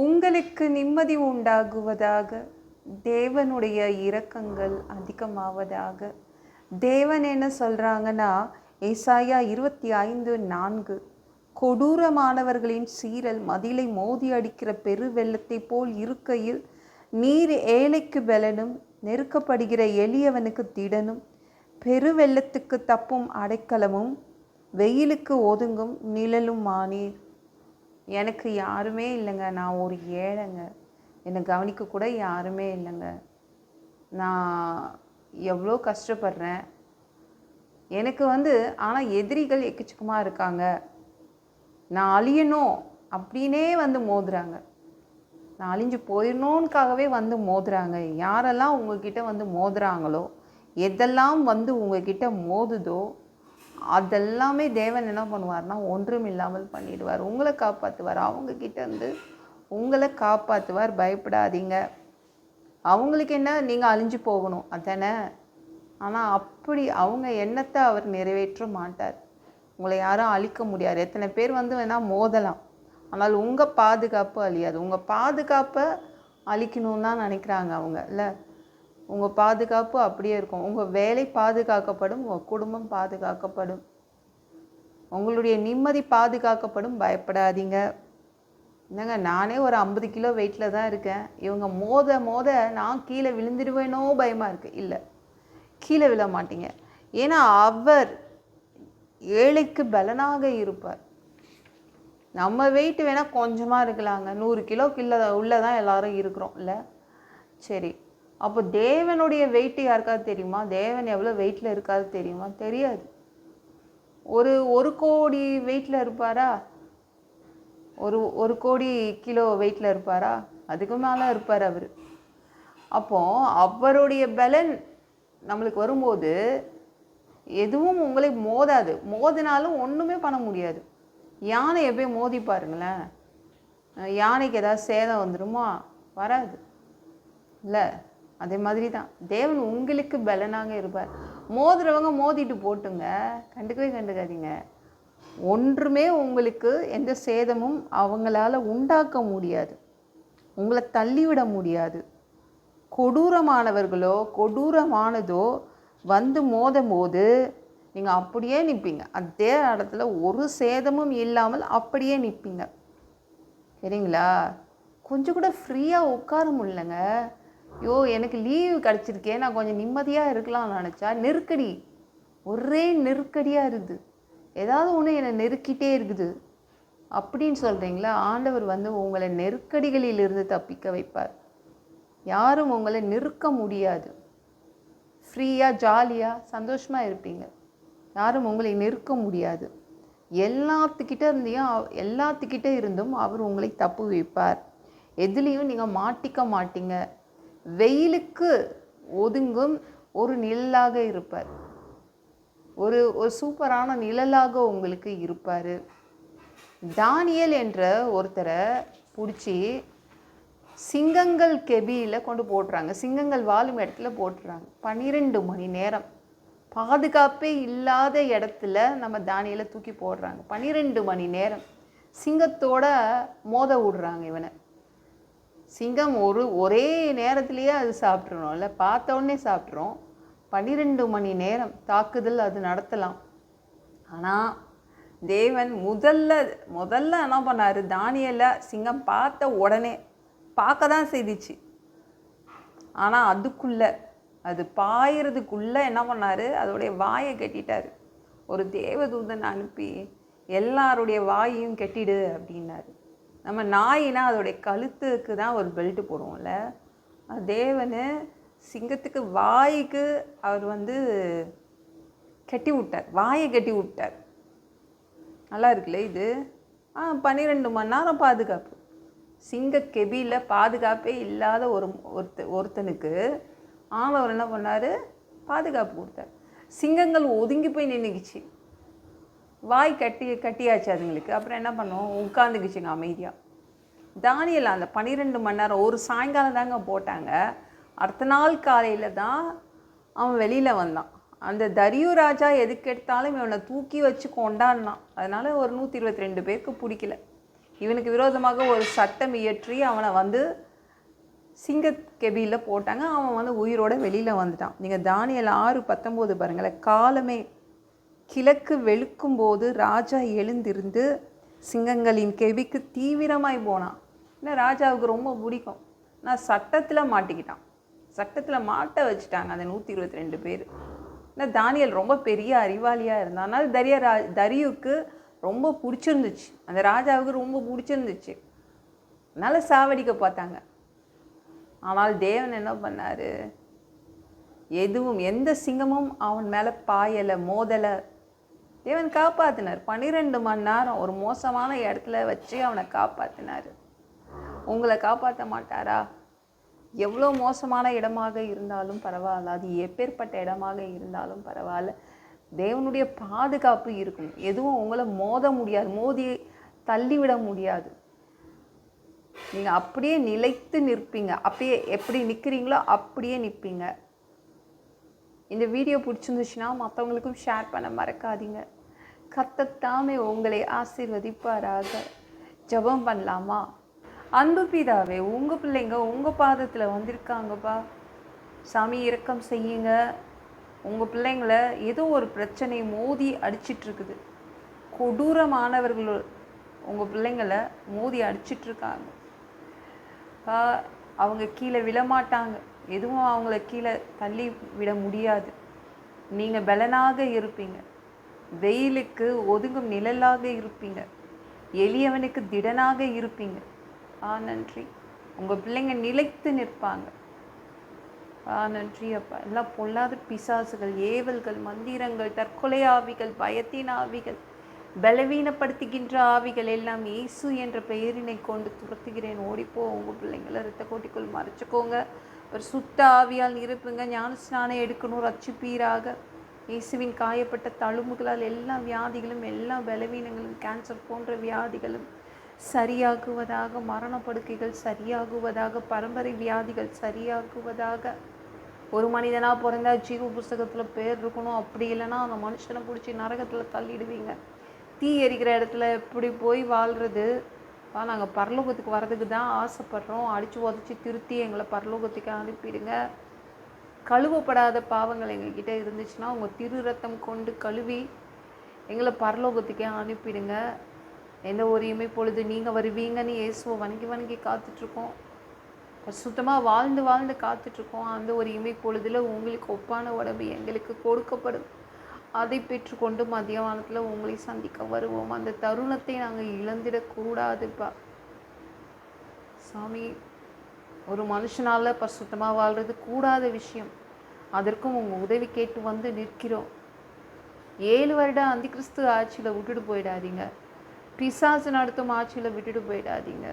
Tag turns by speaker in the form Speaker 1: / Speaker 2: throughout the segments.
Speaker 1: உங்களுக்கு நிம்மதி உண்டாகுவதாக. தேவனுடைய இரக்கங்கள் அதிகமாவதாக. தேவன் என்ன சொல்கிறாங்கன்னா, ஏசாயா 25:4, கொடூரமானவர்களின் சீரல் மதிலை மோதி அடிக்கிற பெரு வெள்ளத்தை போல் இருக்கையில், நீர் ஏழைக்கு பலனும் நெருக்கப்படுகிற எளியவனுக்கு திடனும் பெருவெள்ளத்துக்கு தப்பும் அடைக்கலமும் வெயிலுக்கு ஒதுங்கும் நிழலும் ஆனீர். எனக்கு யாருமே இல்லைங்க, நான் ஒரு ஏழைங்க, என்னை கவனிக்க கூட யாருமே இல்லைங்க. நான் எவ்வளோ கஷ்டப்படுறேன். எனக்கு ஆனால் எதிரிகள் எக்கச்சக்கமாக இருக்காங்க. நான் அழியணும் அப்படின்னே மோதுறாங்க. நான் அழிஞ்சு போயிடணுன்னுக்காகவே மோதுறாங்க. யாரெல்லாம் உங்ககிட்ட மோதுறாங்களோ, எதெல்லாம் உங்ககிட்ட மோதுதோ, அதெல்லாமே தேவன் என்ன பண்ணுவார்னா ஒன்றும் இல்லாமல் பண்ணிடுவார். உங்களை காப்பாற்றுவார். அவங்கக்கிட்ட உங்களை காப்பாற்றுவார். பயப்படாதீங்க. அவங்களுக்கு என்ன, நீங்கள் அழிஞ்சு போகணும் அதானே. ஆனால் அப்படி அவங்க எண்ணத்தை அவர் நிறைவேற்ற மாட்டார். உங்களை யாரும் அழிக்க முடியாது. எத்தனை பேர் வேணால் மோதலாம், ஆனால் உங்கள் பாதுகாப்பு அழியாது. உங்கள் பாதுகாப்பை அழிக்கணும்னு தான் நினைக்கிறாங்க அவங்க, இல்லை. உங்கள் பாதுகாப்பு அப்படியே இருக்கும். உங்கள் வேலை பாதுகாக்கப்படும், உங்கள் குடும்பம் பாதுகாக்கப்படும், உங்களுடைய நிம்மதி பாதுகாக்கப்படும். பயப்படாதீங்க. என்னங்க, நானே ஒரு 50 கிலோ வெயிட்டில் தான் இருக்கேன். இவங்க மோத மோத நான் கீழே விழுந்துடுவேனோ பயமாக இருக்குது. இல்லை, கீழே விழ மாட்டீங்க. ஏன்னா அவர் ஏழைக்கு பலனாக இருப்பார். நம்ம வெயிட் வேணால் கொஞ்சமாக இருக்கலாங்க, 100 கிலோக்குள்ள உள்ளதான் எல்லாரும் இருக்கிறோம், இல்லை. சரி, அப்போ தேவனுடைய வெயிட்டு யாருக்காவது தெரியுமா? தேவன் எவ்வளோ வெயிட்டில் இருக்காது தெரியுமா? தெரியாது. ஒரு கோடி வெயிட்டில் இருப்பாரா? ஒரு கோடி கிலோ வெயிட்டில் இருப்பாரா? அதுக்கு மேலே இருப்பார் அவர். அப்போ அவருடைய பலன் நம்மளுக்கு வரும்போது எதுவும் உங்களை மோதாது. மோதினாலும் ஒன்றுமே பண்ண முடியாது. யானையை போய் மோதி பாருங்களேன், யானைக்கு ஏதாவது சேதம் வந்துடுமா? வராது, இல்லை. அதே மாதிரி தான் தேவன் உங்களுக்கு பலனாக இருப்பார். மோதுறவங்க மோதிட்டு போட்டுங்க, கண்டுக்காதீங்க. ஒன்றுமே உங்களுக்கு எந்த சேதமும் அவங்களால உண்டாக்க முடியாது, உங்களை தள்ளிவிட முடியாது. கொடூரமானவர்களோ கொடூரமானதோ மோதும் போது நீங்கள் அப்படியே நிற்பீங்க. அதே இடத்துல ஒரு சேதமும் இல்லாமல் அப்படியே நிற்பீங்க. சரிங்களா? கொஞ்சம் கூட ஃப்ரீயாக உட்கார முடியலங்க. எனக்கு லீவு கிடச்சிருக்கே, நான் கொஞ்சம் நிம்மதியாக இருக்கலாம்னு நினச்சா நெருக்கடி, ஒரே நெருக்கடியாக இருக்குது. ஏதாவது ஒன்று என்னை நெருக்கிட்டே இருக்குது அப்படின்னு சொல்கிறீங்களா? ஆண்டவர் உங்களை நெருக்கடிகளிலிருந்து தப்பிக்க வைப்பார். யாரும் உங்களை நெருக்க முடியாது. ஃப்ரீயாக ஜாலியாக சந்தோஷமாக இருப்பீங்க. யாரும் உங்களை நெருக்க முடியாது. எல்லாத்துக்கிட்ட இருந்தும் அவர் உங்களை தப்பு வைப்பார். எதுலேயும் நீங்கள் மாட்டிக்க மாட்டீங்க. வெயிலுக்கு ஒதுங்கும் ஒரு நிழலாக இருப்பார். ஒரு சூப்பரான நிழலாக உங்களுக்கு இருப்பார். தானியேல் என்ற ஒருத்தரை பிடிச்சி சிங்கங்கள் கெபியில் கொண்டு போட்டுறாங்க. சிங்கங்கள் வாழும் இடத்துல போட்டுறாங்க. 12 மணி நேரம் பாதுகாப்பே இல்லாத இடத்துல நம்ம தானியேலை தூக்கி போடுறாங்க. 12 மணி நேரம் சிங்கத்தோட மோத விடுறாங்க இவனை. சிங்கம் ஒரே நேரத்துலேயே அது சாப்பிட்றணும், இல்லை, பார்த்த உடனே சாப்பிட்றோம். 12 மணி நேரம் தாக்குதல் அது நடத்தலாம். ஆனால் தேவன் முதல்ல என்ன பண்ணார்? தானியேலை சிங்கம் பார்த்த உடனே பார்க்க தான் செய்திச்சு. ஆனால் அது பாயறதுக்குள்ளே என்ன பண்ணார்? அதோடைய வாயை கட்டிட்டார். ஒரு தேவதூதன் அனுப்பி எல்லாருடைய வாயையும் கட்டிடு அப்படின்னாரு. நம்ம நாயினா அதோடைய கழுத்துக்கு தான் ஒரு பெல்ட்டு போடுவோம்ல. தேவன் சிங்கத்துக்கு வாய்க்கு அவர் கட்டி விட்டார், வாயை கட்டி விட்டார். நல்லா இருக்குல்ல இது? 12 மணி நேரம் பாதுகாப்பு. சிங்க கெபியில் பாதுகாப்பே இல்லாத ஒருத்தனுக்கு ஆண்டவர் என்ன பண்ணார்? பாதுகாப்பு கொடுத்தார். சிங்கங்கள் ஒதுங்கி போய் நின்றுக்குச்சு. வாய் கட்டியாச்சு அதுங்களுக்கு. அப்புறம் என்ன பண்ணோம்? உட்காந்துக்குச்சுங்க அமைதியாக. தானியேல் அந்த 12 மணி நேரம் ஒரு சாயங்காலம் தாங்க போட்டாங்க. அடுத்த நாள் காலையில் தான் அவன் வெளியில் வந்தான். அந்த தரியு ராஜா எதுக்கு எடுத்தாலும் இவனை தூக்கி வச்சு கொண்டாடினான். அதனால் ஒரு 122 பேருக்கு பிடிக்கல. இவனுக்கு விரோதமாக ஒரு சட்டம் இயற்றி அவனை வந்து சிங்க கெபியில் போட்டாங்க. அவன் வந்து உயிரோட வெளியில் வந்துட்டான். நீங்கள் தானியேல் 6:19 பாருங்களேன். காலமே கிழக்கு வெளுக்கும்போது ராஜா எழுந்திருந்து சிங்கங்களின் கெபிக்கு தீவிரமாய் போனான். ஏன்னா ராஜாவுக்கு ரொம்ப பிடிக்கும். நான் சட்டத்தில் மாட்டிக்கிட்டான். சட்டத்தில் மாட்ட வச்சுட்டாங்க அந்த 122 பேர். ஏன்னா தானியேல் ரொம்ப பெரிய அறிவாளியாக இருந்தான். அதனால் தரியுக்கு ரொம்ப பிடிச்சிருந்துச்சு. அந்த ராஜாவுக்கு ரொம்ப பிடிச்சிருந்துச்சு. அதனால் சாவடிக்க பார்த்தாங்க. ஆனால் தேவன் என்ன பண்ணார்? எந்த சிங்கமும் அவன் மேலே பாயலை, மோதலை. தேவன் காப்பாற்றினார். 12 மணி நேரம் ஒரு மோசமான இடத்துல வச்சு அவனை காப்பாற்றினார். உங்களை காப்பாற்ற மாட்டாரா? எவ்வளோ மோசமான இடமாக இருந்தாலும் பரவாயில்ல, அது எப்பேற்பட்ட இடமாக இருந்தாலும் பரவாயில்ல, தேவனுடைய பாதுகாப்பு இருக்கும். எதுவும் உங்களை மோத முடியாது, மோதி தள்ளிவிட முடியாது. நீங்கள் அப்படியே நிலைத்து நிற்பீங்க. அப்படியே எப்படி நிற்கிறீங்களோ அப்படியே நிற்பீங்க. இந்த வீடியோ பிடிச்சிருந்துச்சுன்னா மற்றவங்களுக்கும் ஷேர் பண்ண மறக்காதீங்க. கர்த்தர் உங்களை ஆசீர்வதிப்பாராக. ஜெபம் பண்ணலாமா? அன்பு பிதாவே, உங்கள் பிள்ளைங்க உங்கள் பாதத்தில் வந்திருக்காங்கப்பா. சாமி இரக்கம் செய்யுங்க. உங்கள் பிள்ளைங்களை ஏதோ ஒரு பிரச்சனை மோதி அடிச்சிட்ருக்குது. கொடூரமானவர்கள் உங்கள் பிள்ளைங்களை மோதி அடிச்சிட்ருக்காங்க. அவங்க கீழே விழமாட்டாங்க. எதுவும் அவங்கள கீழே தள்ளி விட முடியாது. நீங்கள் பலனாக இருப்பீங்க. வெயிலுக்கு ஒதுங்கும் நிழலாக இருப்பீங்க. எளியவனுக்கு திடனாக இருப்பீங்க. நன்றி. உங்கள் பிள்ளைங்க நிலைத்து நிற்பாங்க. நன்றி அப்பா. எல்லாம் பொல்லாத பிசாசுகள், ஏவல்கள், மந்திரங்கள், தற்கொலை ஆவிகள், பயத்தின் ஆவிகள், பலவீனப்படுத்துகின்ற ஆவிகள் எல்லாம் இயேசு என்ற பெயரினை கொண்டு துரத்துகிறேன். ஓடிப்போ. உங்கள் பிள்ளைங்களை இரத்த கோட்டிக்குள் மறைச்சிக்கோங்க. ஒரு சுத்த ஆவியால் நிரப்புங்க. ஞான ஸ்நானம் எடுக்கணும். ரட்சிப்பீராக. இயேசுவின் காயப்பட்ட தழும்புகளால் எல்லா வியாதிகளும், எல்லா பலவீனங்களும், கேன்சர் போன்ற வியாதிகளும் சரியாகுவதாக. மரணப்படுக்கைகள் சரியாகுவதாக. பரம்பரை வியாதிகள் சரியாகுவதாக. ஒரு மனிதனாக பிறந்தா ஜீவ புஸ்தகத்தில் பேர் இருக்கணும். அப்படி இல்லைன்னா அந்த மனுஷனை பிடிச்சி நரகத்தில் தள்ளிடுவீங்க. தீ எரிக்கிற இடத்துல எப்படி போய் வாழ்கிறது? நாங்கள் பரலோகத்துக்கு வர்றதுக்கு தான் ஆசைப்படுறோம். அடித்து உதச்சி திருத்தி எங்களை பரலோகத்துக்கு அனுப்பிடுங்க. கழுவப்படாத பாவங்கள் எங்கள்கிட்ட இருந்துச்சுன்னா உங்கள் திரு ரத்தம் கொண்டு கழுவி எங்களை பரலோகத்துக்கே அனுப்பிடுங்க. எந்த ஒரு இமை பொழுது நீங்கள் வருவீங்கன்னு இயேசுவை வணங்கி காத்துட்ருக்கோம். சுத்தமாக வாழ்ந்து காத்துட்ருக்கோம். அந்த ஒரு இமை பொழுதில் உங்களுக்கு ஒப்பான உடம்பு எங்களுக்கு கொடுக்கப்படும். அதை பெற்றுக்கொண்டு மத்தியானத்தில் உங்களை சந்திக்க வருவோம். அந்த தருணத்தை நாங்கள் இழந்திடக்கூடாதுப்பா சாமி. ஒரு மனுஷனால் சுத்தமாக வாழ்கிறது கூடாத விஷயம். அதற்கும் உங்கள் உதவி கேட்டு வந்து நிற்கிறோம். 7 வருடம் அந்த கிறிஸ்து ஆட்சியில் விட்டுட்டு போயிடாதீங்க. பிசாசு நடத்தும் ஆட்சியில் விட்டுட்டு போயிடாதீங்க.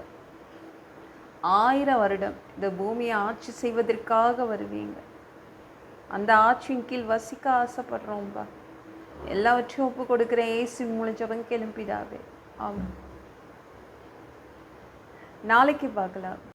Speaker 1: 1000 வருடம் இந்த பூமியை ஆட்சி செய்வதற்காக வருவீங்க. அந்த ஆட்சியின் கீழ் வசிக்க ஆசைப்படுறோம்ப்பா. எல்லாவற்றையும் ஒப்பு கொடுக்குறேன். இயேசு மூலம் ஜெபம் கேளும் பிதாவே. ஆமாம். நாளைக்கு பார்க்கலாம்.